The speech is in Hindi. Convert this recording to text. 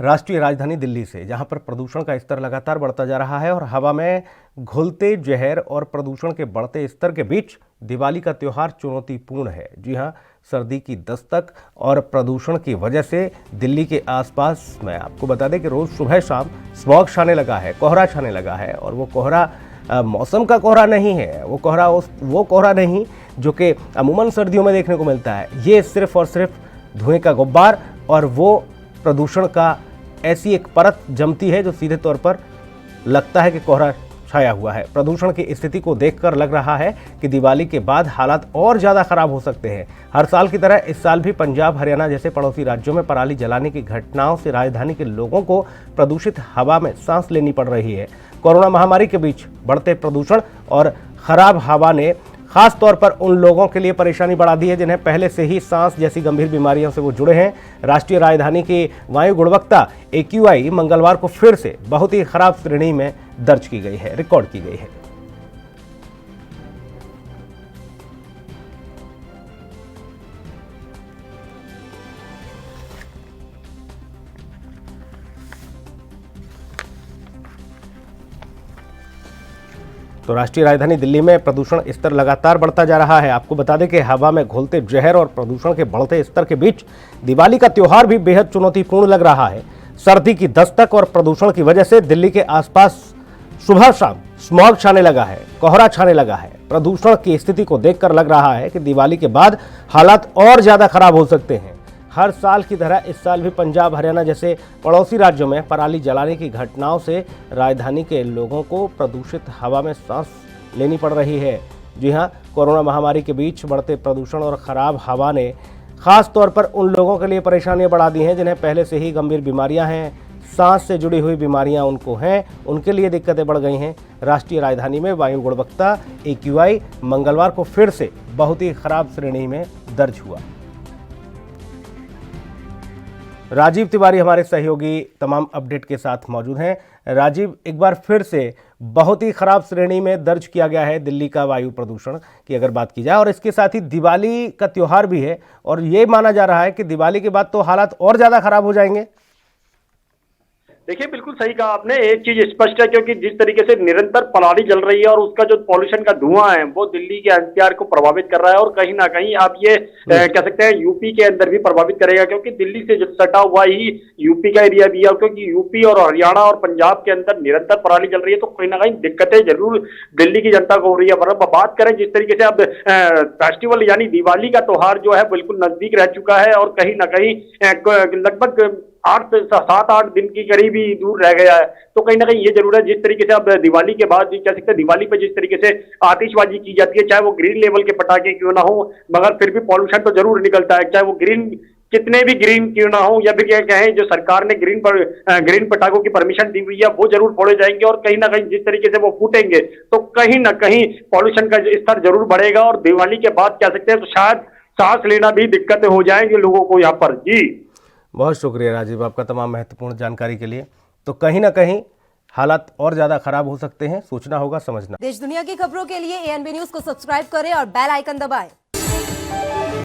राष्ट्रीय राजधानी दिल्ली से, जहां पर प्रदूषण का स्तर लगातार बढ़ता जा रहा है और हवा में घुलते जहर और प्रदूषण के बढ़ते स्तर के बीच दिवाली का त्यौहार चुनौतीपूर्ण है। जी हां, सर्दी की दस्तक और प्रदूषण की वजह से दिल्ली के आसपास में आपको बता दें कि रोज सुबह शाम स्मॉग छाने लगा है, कोहरा छाने लगा है। और वो कोहरा मौसम का कोहरा नहीं है, वो कोहरा नहीं जो कि अमूमन सर्दियों में देखने को मिलता है। ये सिर्फ और सिर्फ धुएं का गुब्बार और वो प्रदूषण का ऐसी एक परत जमती है जो सीधे तौर पर लगता है कि कोहरा छाया हुआ है। प्रदूषण की स्थिति को देखकर लग रहा है कि दिवाली के बाद हालात और ज़्यादा खराब हो सकते हैं। हर साल की तरह इस साल भी पंजाब, हरियाणा जैसे पड़ोसी राज्यों में पराली जलाने की घटनाओं से राजधानी के लोगों को प्रदूषित हवा में सांस लेनी पड़ रही है। कोरोना महामारी के बीच बढ़ते प्रदूषण और खराब हवा ने खास तौर पर उन लोगों के लिए परेशानी बढ़ा दी है जिन्हें पहले से ही सांस जैसी गंभीर बीमारियों से वो जुड़े हैं। राष्ट्रीय राजधानी की वायु गुणवत्ता AQI मंगलवार को फिर से बहुत ही खराब श्रेणी में दर्ज की गई है, रिकॉर्ड की गई है। तो राष्ट्रीय राजधानी दिल्ली में प्रदूषण स्तर लगातार बढ़ता जा रहा है। आपको बता दें कि हवा में घुलते जहर और प्रदूषण के बढ़ते स्तर के बीच दिवाली का त्योहार भी बेहद चुनौतीपूर्ण लग रहा है। सर्दी की दस्तक और प्रदूषण की वजह से दिल्ली के आसपास सुबह शाम स्मॉग छाने लगा है, कोहरा छाने लगा है। प्रदूषण की स्थिति को देखकर लग रहा है कि दिवाली के बाद हालात और ज्यादा खराब हो सकते हैं। हर साल की तरह इस साल भी पंजाब, हरियाणा जैसे पड़ोसी राज्यों में पराली जलाने की घटनाओं से राजधानी के लोगों को प्रदूषित हवा में सांस लेनी पड़ रही है। जी हां, कोरोना महामारी के बीच बढ़ते प्रदूषण और खराब हवा ने खास तौर पर उन लोगों के लिए परेशानियां बढ़ा दी हैं जिन्हें पहले से ही गंभीर बीमारियां हैं, सांस से जुड़ी हुई बीमारियां उनको हैं, उनके लिए दिक्कतें बढ़ गई हैं। राष्ट्रीय राजधानी में वायु गुणवत्ता AQI मंगलवार को फिर से बहुत ही खराब श्रेणी में दर्ज हुआ। राजीव तिवारी हमारे सहयोगी तमाम अपडेट के साथ मौजूद हैं। राजीव, एक बार फिर से बहुत ही खराब श्रेणी में दर्ज किया गया है दिल्ली का वायु प्रदूषण की अगर बात की जाए, और इसके साथ ही दिवाली का त्यौहार भी है और ये माना जा रहा है कि दिवाली के बाद तो हालात और ज़्यादा खराब हो जाएंगे। देखिए, बिल्कुल सही कहा आपने। एक चीज स्पष्ट है, क्योंकि जिस तरीके से निरंतर पराली जल रही है और उसका जो पॉल्यूशन का धुआं है वो दिल्ली के एनसीआर को प्रभावित कर रहा है और कहीं ना कहीं आप ये कह सकते हैं यूपी के अंदर भी प्रभावित करेगा, क्योंकि दिल्ली से जब सटा हुआ ही यूपी का एरिया भी है। क्योंकि यूपी और हरियाणा और पंजाब के अंदर निरंतर पराली जल रही है, तो कहीं ना कहीं दिक्कतें जरूर दिल्ली की जनता को हो रही है। पर बात करें जिस तरीके से अब फेस्टिवल यानी दिवाली का त्योहार जो है बिल्कुल नजदीक रह चुका है और कहीं ना कहीं लगभग 7-8 दिन की करीब ही दूर रह गया है। तो कहीं ना कहीं ये जरूर है, जिस तरीके से अब दिवाली के बाद कह सकते हैं दिवाली पे जिस तरीके से आतिशबाजी की जाती है, चाहे वो ग्रीन लेवल के पटाखे क्यों ना हो, मगर फिर भी पॉल्यूशन तो जरूर निकलता है। चाहे वो ग्रीन कितने भी ग्रीन क्यों ना हो, या फिर क्या कहें, जो सरकार ने ग्रीन पटाखों की परमिशन दी हुई है वो जरूर फोड़े जाएंगे और कहीं ना कहीं जिस तरीके से वो फूटेंगे तो कहीं ना कहीं पॉल्यूशन का स्तर जरूर बढ़ेगा और दिवाली के बाद कह सकते हैं तो शायद सांस लेना भी दिक्कतें हो जाएंगे लोगों को यहाँ पर। जी, बहुत शुक्रिया राजीव आपका तमाम महत्वपूर्ण जानकारी के लिए। तो कहीं ना कहीं हालात और ज्यादा खराब हो सकते हैं, सोचना होगा, समझना। देश दुनिया की खबरों के लिए ANB न्यूज को सब्सक्राइब करें और बेल आइकन दबाएं।